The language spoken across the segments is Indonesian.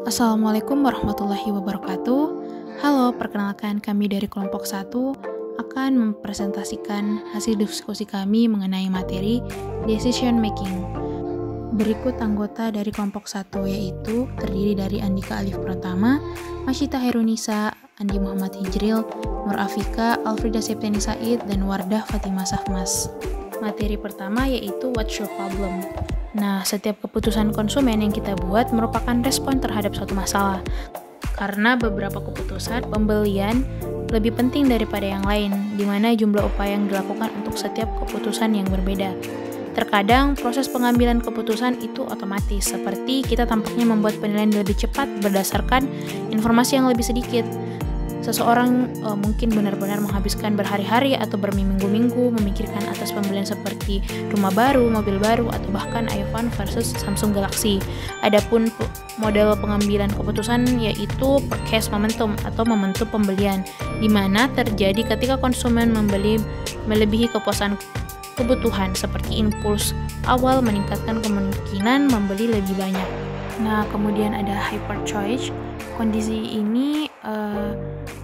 Assalamualaikum warahmatullahi wabarakatuh. Halo, perkenalkan kami dari kelompok 1 akan mempresentasikan hasil diskusi kami mengenai materi decision making. Berikut anggota dari kelompok 1 yaitu terdiri dari Andika Alif Pratama, Masyita Herunisa, Andi Muhammad Hijril, Nur Afika, Alfrida Septiani Said, dan Wardah Fatimah Safmas. Materi pertama yaitu What's Your Problem? Nah, setiap keputusan konsumen yang kita buat merupakan respon terhadap suatu masalah. Karena beberapa keputusan pembelian lebih penting daripada yang lain, di mana jumlah upaya yang dilakukan untuk setiap keputusan yang berbeda. Terkadang proses pengambilan keputusan itu otomatis, seperti kita tampaknya membuat penilaian lebih cepat berdasarkan informasi yang lebih sedikit. Seseorang mungkin benar-benar menghabiskan berhari-hari atau berminggu-minggu memikirkan atas pembelian seperti rumah baru, mobil baru, atau bahkan iPhone versus Samsung Galaxy. Adapun model pengambilan keputusan yaitu purchase momentum atau momentum pembelian, di mana terjadi ketika konsumen membeli melebihi kepuasan kebutuhan seperti impuls awal meningkatkan kemungkinan membeli lebih banyak. Nah, kemudian ada hyper choice. Kondisi ini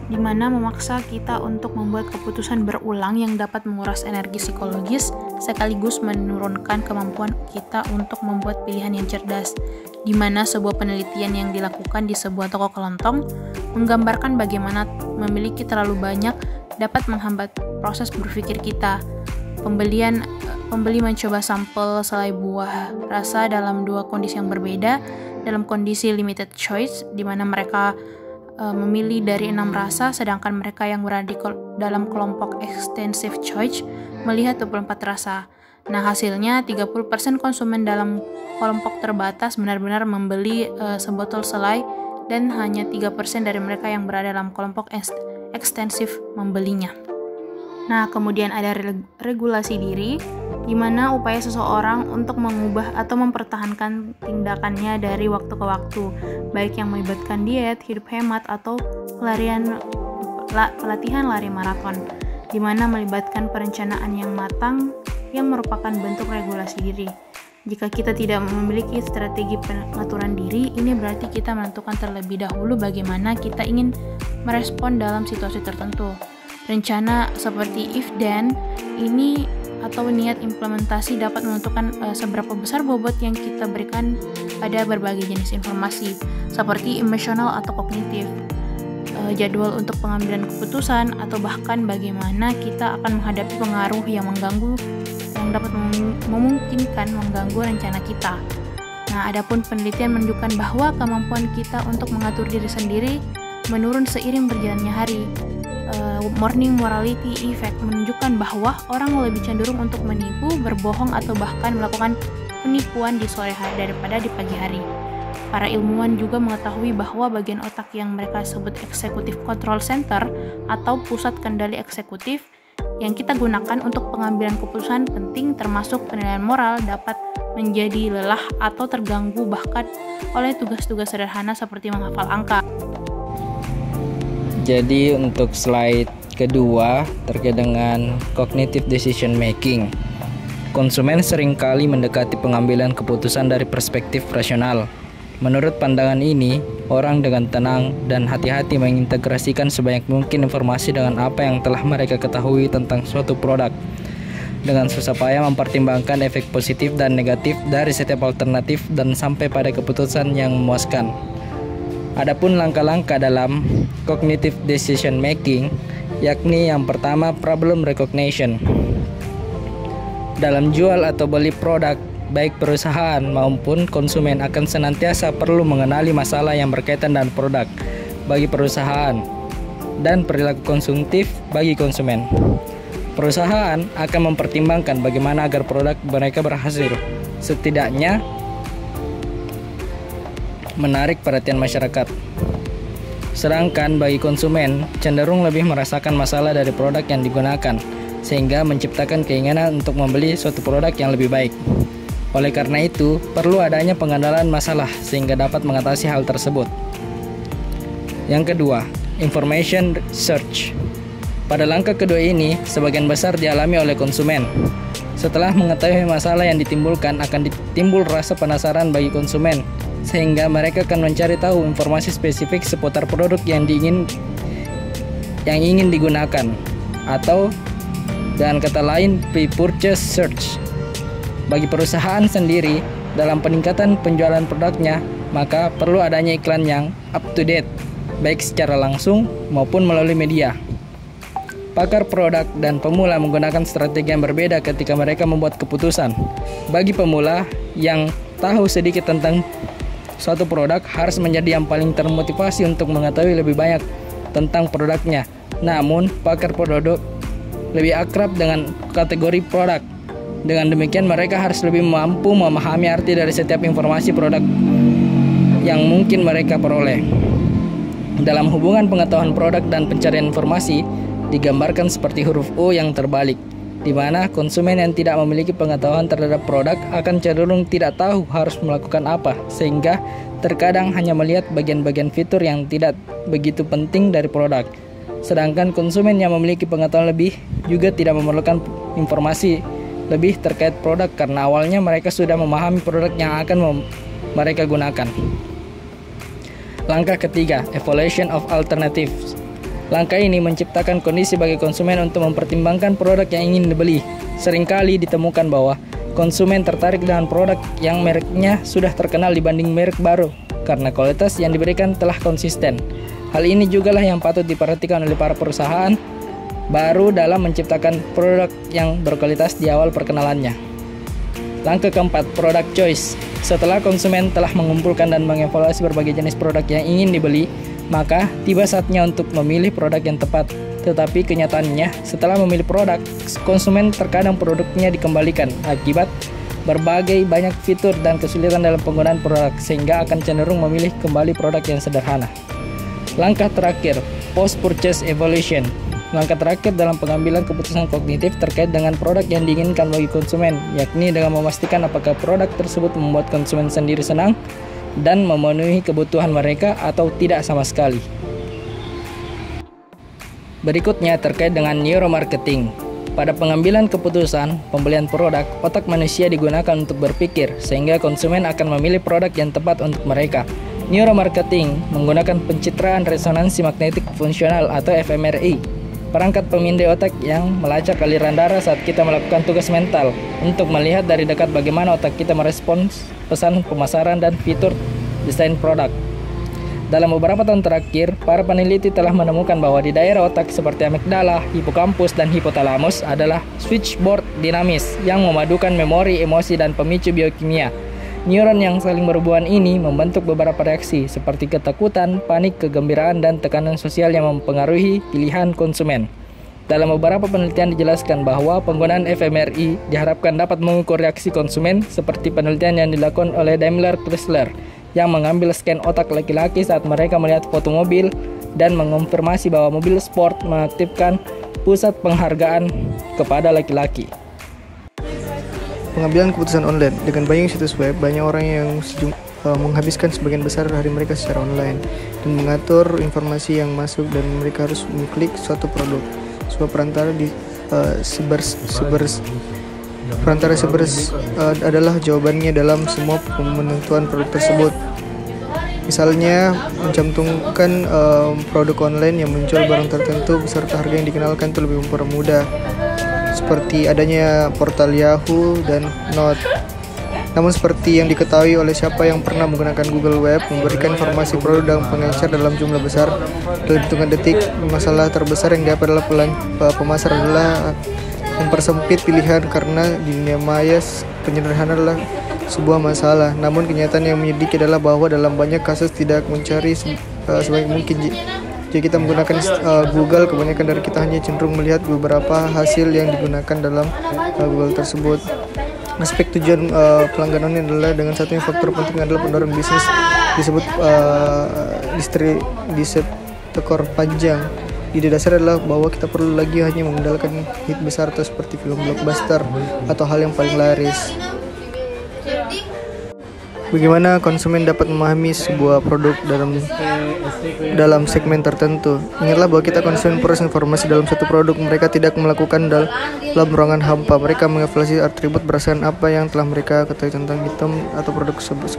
di mana memaksa kita untuk membuat keputusan berulang yang dapat menguras energi psikologis sekaligus menurunkan kemampuan kita untuk membuat pilihan yang cerdas. Di mana sebuah penelitian yang dilakukan di sebuah toko kelontong menggambarkan bagaimana memiliki terlalu banyak dapat menghambat proses berpikir kita. Pembeli mencoba sampel selai buah rasa dalam dua kondisi yang berbeda. Dalam kondisi limited choice, di mana mereka memilih dari 6 rasa, sedangkan mereka yang berada dalam kelompok extensive choice melihat 24 rasa. Nah, hasilnya 30% konsumen dalam kelompok terbatas benar-benar membeli sebotol selai, dan hanya 3% dari mereka yang berada dalam kelompok ekstensif membelinya. Nah, kemudian ada regulasi diri, di mana upaya seseorang untuk mengubah atau mempertahankan tindakannya dari waktu ke waktu, baik yang melibatkan diet, hidup hemat, atau pelatihan lari maraton, di mana melibatkan perencanaan yang matang yang merupakan bentuk regulasi diri. Jika kita tidak memiliki strategi pengaturan diri, ini berarti kita menentukan terlebih dahulu bagaimana kita ingin merespon dalam situasi tertentu. Rencana seperti if then ini atau niat implementasi dapat menentukan seberapa besar bobot yang kita berikan pada berbagai jenis informasi seperti emosional atau kognitif, jadwal untuk pengambilan keputusan, atau bahkan bagaimana kita akan menghadapi pengaruh yang mengganggu yang dapat memungkinkan mengganggu rencana kita. Nah, adapun penelitian menunjukkan bahwa kemampuan kita untuk mengatur diri sendiri menurun seiring berjalannya hari. Morning morality effect menunjukkan bahwa orang lebih cenderung untuk menipu, berbohong, atau bahkan melakukan penipuan di sore hari daripada di pagi hari. Para ilmuwan juga mengetahui bahwa bagian otak yang mereka sebut executive control center atau pusat kendali eksekutif yang kita gunakan untuk pengambilan keputusan penting termasuk penilaian moral dapat menjadi lelah atau terganggu bahkan oleh tugas-tugas sederhana seperti menghafal angka. Jadi untuk slide kedua terkait dengan cognitive decision making. Konsumen seringkali mendekati pengambilan keputusan dari perspektif rasional. Menurut pandangan ini, orang dengan tenang dan hati-hati mengintegrasikan sebanyak mungkin informasi dengan apa yang telah mereka ketahui tentang suatu produk. Dengan susah payah mempertimbangkan efek positif dan negatif dari setiap alternatif dan sampai pada keputusan yang memuaskan. Adapun langkah-langkah dalam cognitive decision making, yakni yang pertama problem recognition. Dalam jual atau beli produk, baik perusahaan maupun konsumen akan senantiasa perlu mengenali masalah yang berkaitan dengan produk bagi perusahaan dan perilaku konsumtif bagi konsumen. Perusahaan akan mempertimbangkan bagaimana agar produk mereka berhasil, setidaknya menarik perhatian masyarakat. Sedangkan bagi konsumen cenderung lebih merasakan masalah dari produk yang digunakan, sehingga menciptakan keinginan untuk membeli suatu produk yang lebih baik. Oleh karena itu, perlu adanya pengenalan masalah sehingga dapat mengatasi hal tersebut. Yang kedua, information search. Pada langkah kedua ini, sebagian besar dialami oleh konsumen. Setelah mengetahui masalah yang ditimbulkan, akan timbul rasa penasaran bagi konsumen, sehingga mereka akan mencari tahu informasi spesifik seputar produk yang ingin digunakan, atau dengan kata lain pre-purchase search. Bagi perusahaan sendiri, dalam peningkatan penjualan produknya, maka perlu adanya iklan yang up to date, baik secara langsung maupun melalui media. Pakar produk dan pemula menggunakan strategi yang berbeda ketika mereka membuat keputusan. Bagi pemula yang tahu sedikit tentang suatu produk, harus menjadi yang paling termotivasi untuk mengetahui lebih banyak tentang produknya. Namun, pakar produk lebih akrab dengan kategori produk. Dengan demikian, mereka harus lebih mampu memahami arti dari setiap informasi produk yang mungkin mereka peroleh. Dalam hubungan pengetahuan produk dan pencarian informasi, digambarkan seperti huruf O yang terbalik, di mana konsumen yang tidak memiliki pengetahuan terhadap produk akan cenderung tidak tahu harus melakukan apa, sehingga terkadang hanya melihat bagian-bagian fitur yang tidak begitu penting dari produk. Sedangkan konsumen yang memiliki pengetahuan lebih juga tidak memerlukan informasi lebih terkait produk karena awalnya mereka sudah memahami produk yang akan mereka gunakan. Langkah ketiga, evaluation of alternatives. Langkah ini menciptakan kondisi bagi konsumen untuk mempertimbangkan produk yang ingin dibeli. Seringkali ditemukan bahwa konsumen tertarik dengan produk yang mereknya sudah terkenal dibanding merek baru karena kualitas yang diberikan telah konsisten. Hal ini jugalah yang patut diperhatikan oleh para perusahaan baru dalam menciptakan produk yang berkualitas di awal perkenalannya. Langkah keempat, product choice. Setelah konsumen telah mengumpulkan dan mengevaluasi berbagai jenis produk yang ingin dibeli, maka tiba saatnya untuk memilih produk yang tepat. Tetapi kenyataannya, setelah memilih produk, konsumen terkadang produknya dikembalikan akibat berbagai banyak fitur dan kesulitan dalam penggunaan produk, sehingga akan cenderung memilih kembali produk yang sederhana. Langkah terakhir, post-purchase evaluation. Langkah terakhir dalam pengambilan keputusan kognitif terkait dengan produk yang diinginkan bagi konsumen, yakni dengan memastikan apakah produk tersebut membuat konsumen sendiri senang dan memenuhi kebutuhan mereka atau tidak sama sekali. Berikutnya terkait dengan neuromarketing. Pada pengambilan keputusan pembelian produk, otak manusia digunakan untuk berpikir sehingga konsumen akan memilih produk yang tepat untuk mereka. Neuromarketing menggunakan pencitraan resonansi magnetik fungsional atau fMRI, perangkat pemindai otak yang melacak aliran darah saat kita melakukan tugas mental untuk melihat dari dekat bagaimana otak kita merespons pesan pemasaran dan fitur desain produk. Dalam beberapa tahun terakhir, para peneliti telah menemukan bahwa di daerah otak seperti amigdala, hipokampus, dan hipotalamus adalah switchboard dinamis yang memadukan memori, emosi, dan pemicu biokimia. Neuron yang saling berhubungan ini membentuk beberapa reaksi seperti ketakutan, panik, kegembiraan, dan tekanan sosial yang mempengaruhi pilihan konsumen. Dalam beberapa penelitian dijelaskan bahwa penggunaan fMRI diharapkan dapat mengukur reaksi konsumen seperti penelitian yang dilakukan oleh Daimler Chrysler yang mengambil scan otak laki-laki saat mereka melihat foto mobil dan mengonfirmasi bahwa mobil sport mengaktifkan pusat penghargaan kepada laki-laki. Pengambilan keputusan online. Dengan banyak situs web, banyak orang yang menghabiskan sebagian besar hari mereka secara online dan mengatur informasi yang masuk dan mereka harus mengklik suatu produk. Sebuah perantara adalah jawabannya dalam semua penentuan produk tersebut. Misalnya, mencantumkan produk online yang menjual barang tertentu beserta harga yang dikenalkan itu lebih mempermudah, seperti adanya portal Yahoo dan Note. Namun seperti yang diketahui oleh siapa yang pernah menggunakan Google Web, memberikan informasi produk dan pengecer dalam jumlah besar dalam hitungan detik, masalah terbesar yang didapat adalah pemasar adalah mempersempit pilihan karena di dunia maya penyederhanaan adalah sebuah masalah. Namun kenyataan yang menyedihkan adalah bahwa dalam banyak kasus tidak mencari sebaik mungkin. Jika kita menggunakan Google, kebanyakan dari kita hanya cenderung melihat beberapa hasil yang digunakan dalam Google tersebut. Aspek tujuan pelanggan online adalah dengan satunya faktor penting adalah pendorong bisnis disebut distributor panjang. Ide dasar adalah bahwa kita perlu lagi hanya mengandalkan hit besar atau seperti film blockbuster atau hal yang paling laris. Bagaimana konsumen dapat memahami sebuah produk dalam segmen tertentu? Ingatlah bahwa kita konsumen proses informasi dalam satu produk. Mereka tidak melakukan dalam ruangan hampa. Mereka mengevaluasi atribut berdasarkan apa yang telah mereka ketahui tentang item atau produk tersebut.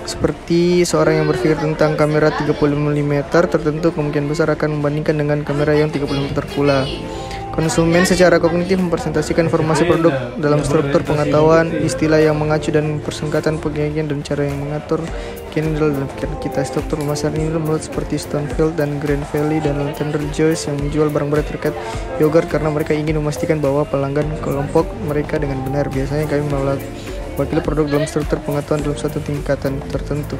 Seperti seorang yang berpikir tentang kamera 35 mm tertentu kemungkinan besar akan membandingkan dengan kamera yang 30 mm pula. Konsumen secara kognitif mempresentasikan informasi produk dalam struktur pengetahuan, istilah yang mengacu dan persingkatan penyajian dan cara yang mengatur kini dalam pikiran kita. Struktur pemasaran ini menurut seperti Stonefield dan Grand Valley dan Trader Joe's yang menjual barang-barang terkait yogurt karena mereka ingin memastikan bahwa pelanggan kelompok mereka dengan benar. Biasanya kami mewakili produk dalam struktur pengetahuan dalam satu tingkatan tertentu.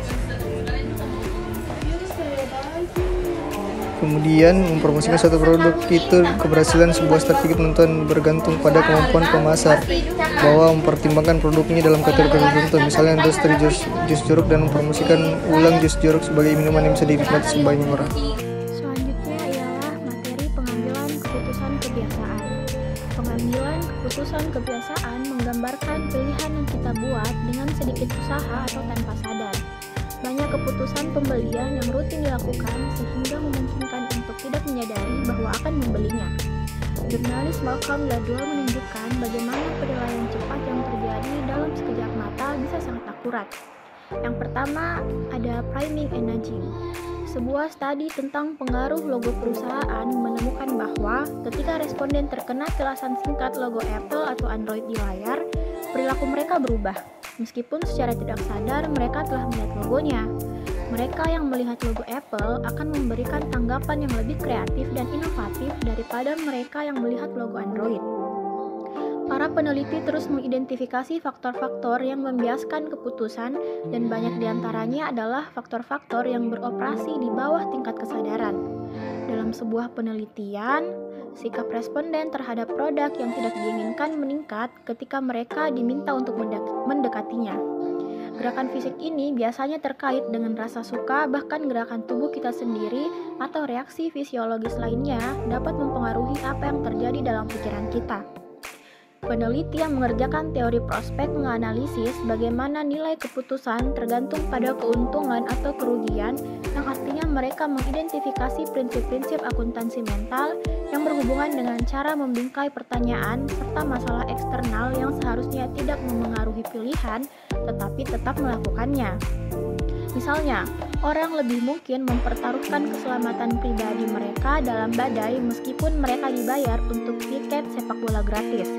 Kemudian mempromosikan suatu produk itu keberhasilan sebuah strategi penonton bergantung pada kemampuan pemasar bahwa mempertimbangkan produknya dalam kategori tertentu, misalnya industri jus jeruk dan mempromosikan ulang jus jeruk sebagai minuman yang bisa dinikmati sebanyak orang. Selanjutnya ialah materi pengambilan keputusan kebiasaan. Pengambilan keputusan kebiasaan menggambarkan pilihan yang kita buat dengan sedikit usaha atau tanpa sadar. Banyak keputusan pembelian yang rutin dilakukan sehingga memungkinkan untuk tidak menyadari bahwa akan membelinya. Jurnalis Malcolm Gladwell menunjukkan bagaimana penilaian cepat yang terjadi dalam sekejap mata bisa sangat akurat. Yang pertama ada priming and nudging. Sebuah studi tentang pengaruh logo perusahaan menemukan bahwa ketika responden terkena kilasan singkat logo Apple atau Android di layar, perilaku mereka berubah. Meskipun secara tidak sadar mereka telah melihat logonya. Mereka yang melihat logo Apple akan memberikan tanggapan yang lebih kreatif dan inovatif daripada mereka yang melihat logo Android. Para peneliti terus mengidentifikasi faktor-faktor yang membiaskan keputusan dan banyak diantaranya adalah faktor-faktor yang beroperasi di bawah tingkat kesadaran. Dalam sebuah penelitian, sikap responden terhadap produk yang tidak diinginkan meningkat ketika mereka diminta untuk mendekatinya. Gerakan fisik ini biasanya terkait dengan rasa suka, bahkan gerakan tubuh kita sendiri atau reaksi fisiologis lainnya dapat mempengaruhi apa yang terjadi dalam pikiran kita. Peneliti yang mengerjakan teori prospek menganalisis bagaimana nilai keputusan tergantung pada keuntungan atau kerugian, yang artinya mereka mengidentifikasi prinsip-prinsip akuntansi mental yang berhubungan dengan cara membingkai pertanyaan serta masalah eksternal yang seharusnya tidak memengaruhi pilihan tetapi tetap melakukannya. Misalnya, orang lebih mungkin mempertaruhkan keselamatan pribadi mereka dalam badai meskipun mereka dibayar untuk tiket sepak bola gratis.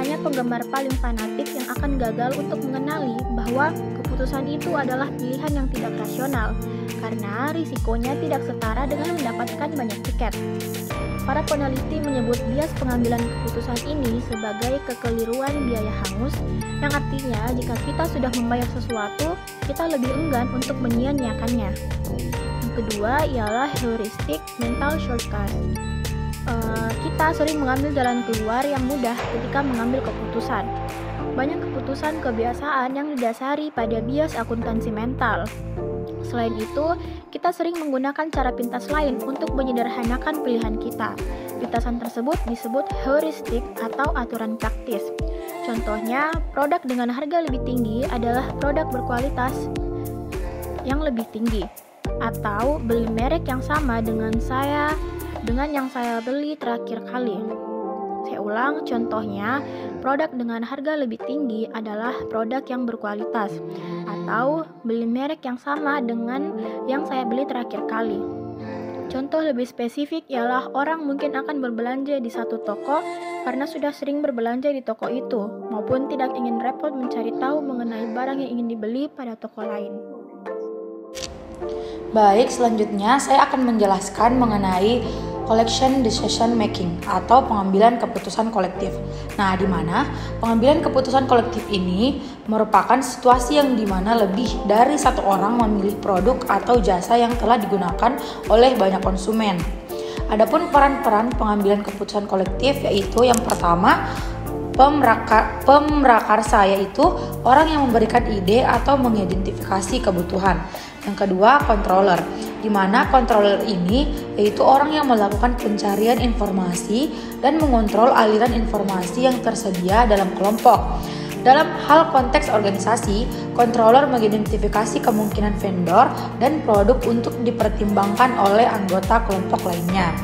Hanya penggemar paling fanatik yang akan gagal untuk mengenali bahwa keputusan itu adalah pilihan yang tidak rasional, karena risikonya tidak setara dengan mendapatkan banyak tiket. Para peneliti menyebut bias pengambilan keputusan ini sebagai kekeliruan biaya hangus, yang artinya jika kita sudah membayar sesuatu, kita lebih enggan untuk menyia-nyiakannya. Yang kedua ialah heuristic mental shortcut. Kita sering mengambil jalan keluar yang mudah ketika mengambil keputusan. Banyak keputusan kebiasaan yang didasari pada bias akuntansi mental. Selain itu, kita sering menggunakan cara pintas lain untuk menyederhanakan pilihan kita. Pintasan tersebut disebut heuristik atau aturan praktis. Contohnya, produk dengan harga lebih tinggi adalah produk berkualitas yang lebih tinggi. Atau beli merek yang sama dengan yang saya beli terakhir kali. Saya ulang, contohnya, produk dengan harga lebih tinggi adalah produk yang berkualitas, atau beli merek yang sama dengan yang saya beli terakhir kali. Contoh lebih spesifik ialah orang mungkin akan berbelanja di satu toko karena sudah sering berbelanja di toko itu, maupun tidak ingin repot mencari tahu mengenai barang yang ingin dibeli pada toko lain. Baik, selanjutnya saya akan menjelaskan mengenai collection decision making atau pengambilan keputusan kolektif. Nah, di mana pengambilan keputusan kolektif ini merupakan situasi yang di mana lebih dari satu orang memilih produk atau jasa yang telah digunakan oleh banyak konsumen. Adapun peran-peran pengambilan keputusan kolektif yaitu yang pertama, pemrakarsa, yaitu orang yang memberikan ide atau mengidentifikasi kebutuhan. Yang kedua, controller, di mana controller ini yaitu orang yang melakukan pencarian informasi dan mengontrol aliran informasi yang tersedia dalam kelompok. Dalam hal konteks organisasi, controller mengidentifikasi kemungkinan vendor dan produk untuk dipertimbangkan oleh anggota kelompok lainnya.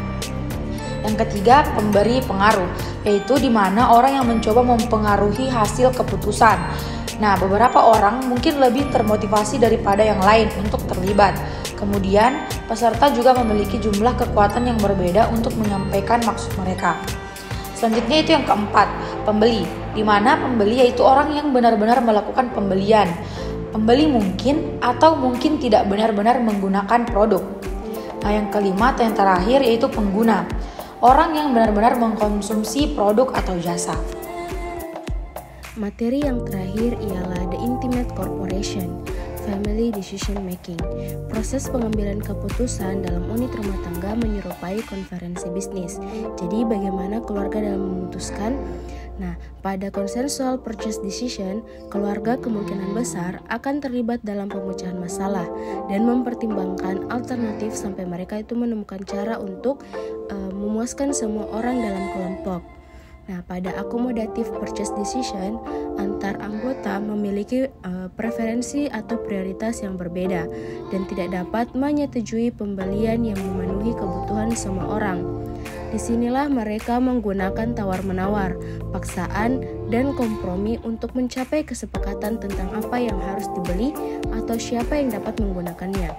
Yang ketiga, pemberi pengaruh, yaitu di mana orang yang mencoba mempengaruhi hasil keputusan. Nah, beberapa orang mungkin lebih termotivasi daripada yang lain untuk terlibat. Kemudian, peserta juga memiliki jumlah kekuatan yang berbeda untuk menyampaikan maksud mereka. Selanjutnya itu yang keempat, pembeli, di mana pembeli yaitu orang yang benar-benar melakukan pembelian. Pembeli mungkin atau mungkin tidak benar-benar menggunakan produk. Nah, yang kelima atau yang terakhir yaitu pengguna, orang yang benar-benar mengkonsumsi produk atau jasa. Materi yang terakhir ialah the intimate corporation, family decision making. Proses pengambilan keputusan dalam unit rumah tangga menyerupai konferensi bisnis. Jadi bagaimana keluarga dalam memutuskan? Nah, pada consensual purchase decision, keluarga kemungkinan besar akan terlibat dalam pemecahan masalah dan mempertimbangkan alternatif sampai mereka itu menemukan cara untuk memuaskan semua orang dalam kelompok. Nah, pada accommodative purchase decision, antar anggota memiliki preferensi atau prioritas yang berbeda dan tidak dapat menyetujui pembelian yang memenuhi kebutuhan semua orang. Disinilah mereka menggunakan tawar-menawar, paksaan, dan kompromi untuk mencapai kesepakatan tentang apa yang harus dibeli atau siapa yang dapat menggunakannya.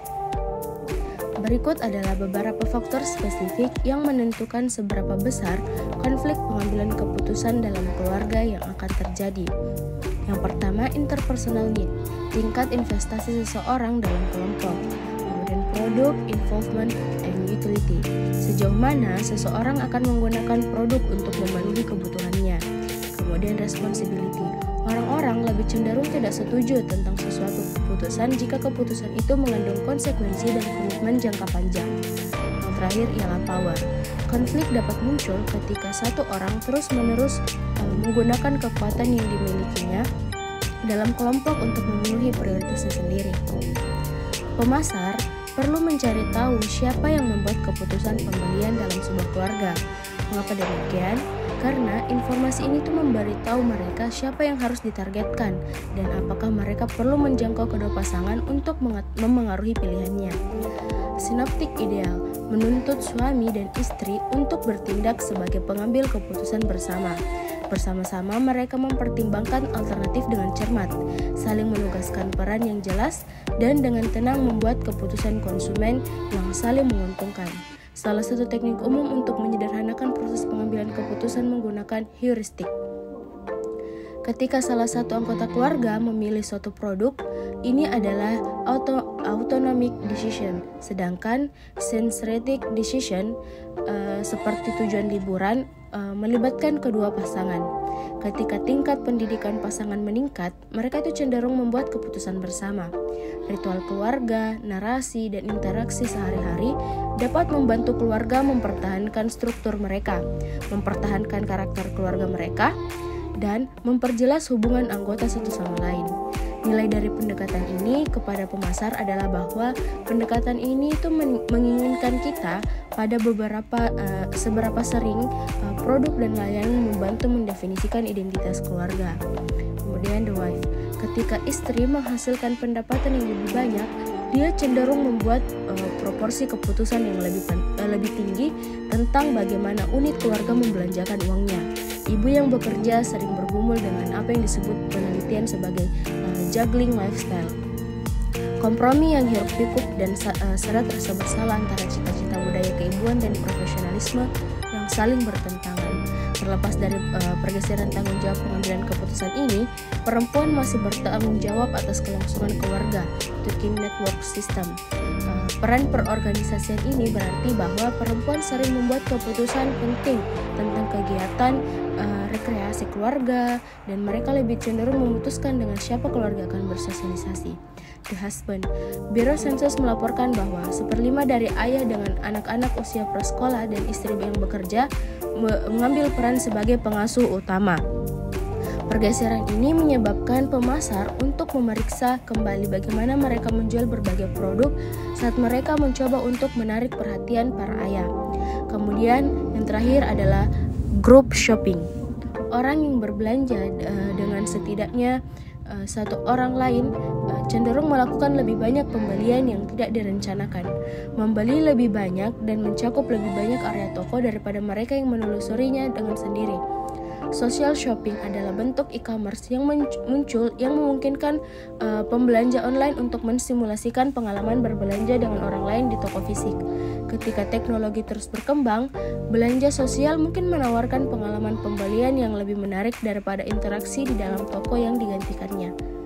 Berikut adalah beberapa faktor spesifik yang menentukan seberapa besar konflik pengambilan keputusan dalam keluarga yang akan terjadi. Yang pertama, interpersonal need, tingkat investasi seseorang dalam kelompok. Kemudian produk, involvement, and utility, sejauh mana seseorang akan menggunakan produk untuk memenuhi kebutuhannya. Kemudian responsibility, orang-orang lebih cenderung tidak setuju tentang sesuatu keputusan jika keputusan itu mengandung konsekuensi dan komitmen jangka panjang. Yang terakhir ialah power. Konflik dapat muncul ketika satu orang terus-menerus menggunakan kekuatan yang dimilikinya dalam kelompok untuk memenuhi prioritasnya sendiri. Pemasar perlu mencari tahu siapa yang membuat keputusan pembelian dalam sebuah keluarga. Mengapa demikian? Karena informasi ini tuh memberitahu mereka siapa yang harus ditargetkan dan apakah mereka perlu menjangkau kedua pasangan untuk memengaruhi pilihannya. Sinoptik ideal menuntut suami dan istri untuk bertindak sebagai pengambil keputusan bersama. Bersama-sama mereka mempertimbangkan alternatif dengan cermat, saling menugaskan peran yang jelas, dan dengan tenang membuat keputusan konsumen yang saling menguntungkan. Salah satu teknik umum untuk menyederhanakan proses pengambilan keputusan menggunakan heuristik. Ketika salah satu anggota keluarga memilih suatu produk, ini adalah autonomic decision, sedangkan sensoretic decision seperti tujuan liburan melibatkan kedua pasangan. Ketika tingkat pendidikan pasangan meningkat, mereka itu cenderung membuat keputusan bersama. Ritual keluarga, narasi, dan interaksi sehari-hari dapat membantu keluarga mempertahankan struktur mereka, mempertahankan karakter keluarga mereka, dan memperjelas hubungan anggota satu sama lain. Nilai dari pendekatan ini kepada pemasar adalah bahwa pendekatan ini itu menginginkan kita pada seberapa sering produk dan layanan membantu mendefinisikan identitas keluarga. Kemudian the wife, ketika istri menghasilkan pendapatan yang lebih banyak, dia cenderung membuat proporsi keputusan yang lebih tinggi tentang bagaimana unit keluarga membelanjakan uangnya. Ibu yang bekerja sering bergumul dengan apa yang disebut penelitian sebagai juggling lifestyle. Kompromi yang hiruk-pikuk dan seret rasa bersalah antara cita-cita budaya keibuan dan profesionalisme yang saling bertentangan. Terlepas dari pergeseran tanggung jawab pengambilan keputusan ini, perempuan masih bertanggung jawab atas kelangsungan keluarga, Turkic Network System. Peran perorganisasian ini berarti bahwa perempuan sering membuat keputusan penting tentang kegiatan rekreasi keluarga, dan mereka lebih cenderung memutuskan dengan siapa keluarga akan bersosialisasi. The husband, Biro Sensus melaporkan bahwa 1/5 dari ayah dengan anak-anak usia prasekolah dan istri yang bekerja mengambil peran sebagai pengasuh utama. Pergeseran ini menyebabkan pemasar untuk memeriksa kembali bagaimana mereka menjual berbagai produk saat mereka mencoba untuk menarik perhatian para ayah. Kemudian yang terakhir adalah group shopping. Orang yang berbelanja dengan setidaknya satu orang lain cenderung melakukan lebih banyak pembelian yang tidak direncanakan, membeli lebih banyak dan mencakup lebih banyak area toko daripada mereka yang menelusurinya dengan sendiri. Social shopping adalah bentuk e-commerce yang muncul yang memungkinkan pembelanja online untuk mensimulasikan pengalaman berbelanja dengan orang lain di toko fisik. Ketika teknologi terus berkembang, belanja sosial mungkin menawarkan pengalaman pembelian yang lebih menarik daripada interaksi di dalam toko yang digantikannya.